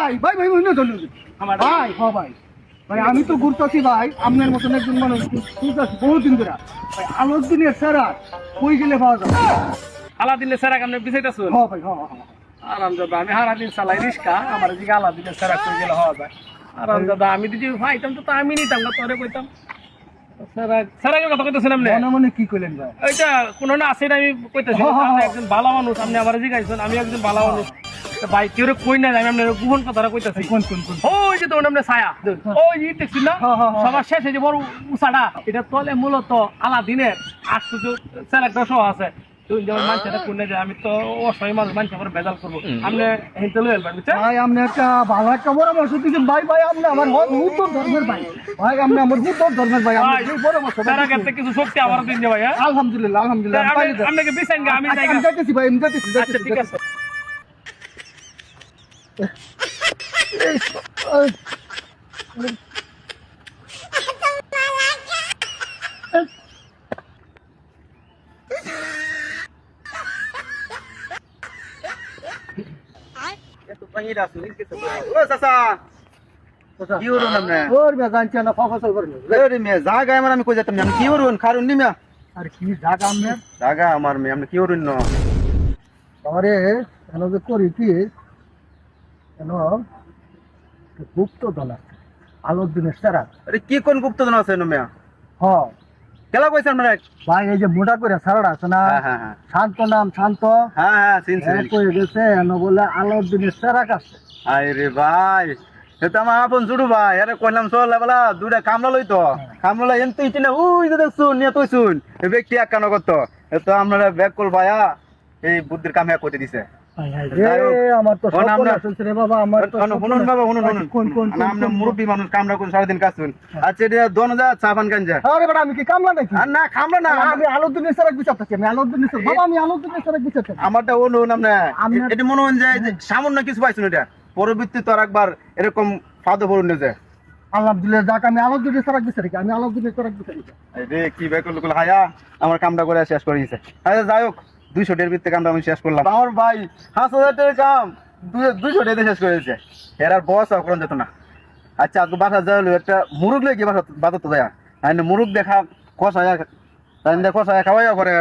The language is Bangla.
ভাই ভাই ভাই ভাই ধন্যবাদ আমার ভাই হ ভাই ভাই আমি তো ঘুরতেছি ভাই আপনার মতন একজন মানুষ ঘুরতেছি বহুদিন ধরে ভাই আলোর দিনের সেরা কই গেলে পাওয়া যাবে আলা দিলে স্যার আপনি বিছাইতেছুন হ ভাই হ আরামদাদা আমি সারাদিন চালাই রিক্সা আমার দিকে আলা দিলে স্যার কই গেলে হওয়া যায় আরামদাদা আমি যদি পাইতাম তো আমি নিতাম না তোরে কইতাম স্যারের কথা কইতেছেন আপনি মনে মনে কি করলেন ভাই ওইটা কোনো না আছে আমি কইতেছি আপনি একজন ভালো মানুষ আপনি আমার জিগাইছেন আমি একজন ভালো মানুষ ভাই কেউ কই না আমি আপনার গোপন কথাটা কইতাছি কোন কোন কোন ওই যে তোমার নামে ছায়া ওই যে দেখছি না সবার শেষে যে বড় উষাটা এটা তলে মূলত আলাদিনের আশ্চর্য সেলেক্টর সহ আছে তুই যেমন মানুষটা কোনে যায় আমি তো অসহায় মানুষ মানুষ আমার ভেজাল করবো আপনি হেঁটে লয়ে এলবেন বুঝছেন ভাই আপনি একটা ভালো একটা পরামর্শ দিচ্ছেন ভাই ভাই আপনি আমার উত্তর ধর্মের ভাই ভাই আপনি আমার উত্তর ধর্মের ভাই আপনি যে পরামর্শ তার কাছে কিছু শক্তি আমার দিন যে ভাই হ্যাঁ আলহামদুলিল্লাহ আলহামদুলিল্লাহ আমি পাইলে যাই। আপনাকে বিছাইন গা আমি আচ্ছা, যাই আমি যাইতেছি ভাই আমি যাইতেছি আচ্ছা ঠিক আছে ওর মে জানছে না ফসল করে আমি কই যেতাম আমি কি করুন খারুন নি মিয়া আর কি জায়গা আপনার জাগা আমার মেয়ে আপনি কি করুন না আরে কেন যে করি কি কেন গুপ্ত দল আছে আলোর দিনের সেরা আরে কি কোন গুপ্তধন আছে না মিয়া হ কেলা কইছেন আপনারা ভাই এই যে মোটা করে সারাটা আছে না হ্যাঁ হ্যাঁ হ্যাঁ শান্ত নাম শান্ত হ্যাঁ হ্যাঁ চিনছি কয়ে গেছে এন বলে আলোর দিনের সেরা কাছে আরে ভাই এটা আমার আপন ছোট ভাই আরে কইলাম চল বলা দুটা কামলা লই তো কামলা লই এনতে ইতিনে ওই যে দেখছুন নিয়ে তুই শুন এই ব্যক্তি এক কানো করতো তো আপনারা ব্যাক কল ভাইয়া এই বুদ্ধির কাম এক করে দিছে আমার তো শোন আমরা- চলছে রে বাবা আমার তো শুনুন বাবা শুনুন কোন কোন কোন আমরা মুরব্বী মানুষ কামরা কোন সারাদিন কাজ শুন আচ্ছা এটা 2000 চাপান গাঞ্জা আরে বেটা আমি কি কামলা নাকি আর না খামরা না আমি আলোর দিনের সেরা বিচার থাকি আমি আলোর দিনের সেরা বাবা আমি আলোর দিনের সেরা বিচার থাকি আমারটা অনুন আমরা আপনার- এটা মনে হয় যে সামান্য কিছু পাইছেন এটা পরবর্তী তো আর একবার এরকম ফাদো পড়ুন যে আলহামদুলিল্লাহ যাক আমি আলোর দিনের সেরা বিচার থাকি আমি আলোর দিনের সেরা বিচার থাকি রে কি বেকল লোকল হায়া আমার কামটা করে শেষ করে দিয়েছে আচ্ছা যাই হোক 200 টাকার ভিতরে কামটা আমি শেষ করলাম আমার ভাই 5000 টাকার কাম 200 টাকা শেষ করে দিয়েছে এর আর বস করন যেত না আচ্ছা আজকে বাসা যাইলো একটা মুরুগ লেগে বাসা বাজার তো যায় মুরুগ দেখা কষায়া তাই কষায়া খাওয়াইয়া করে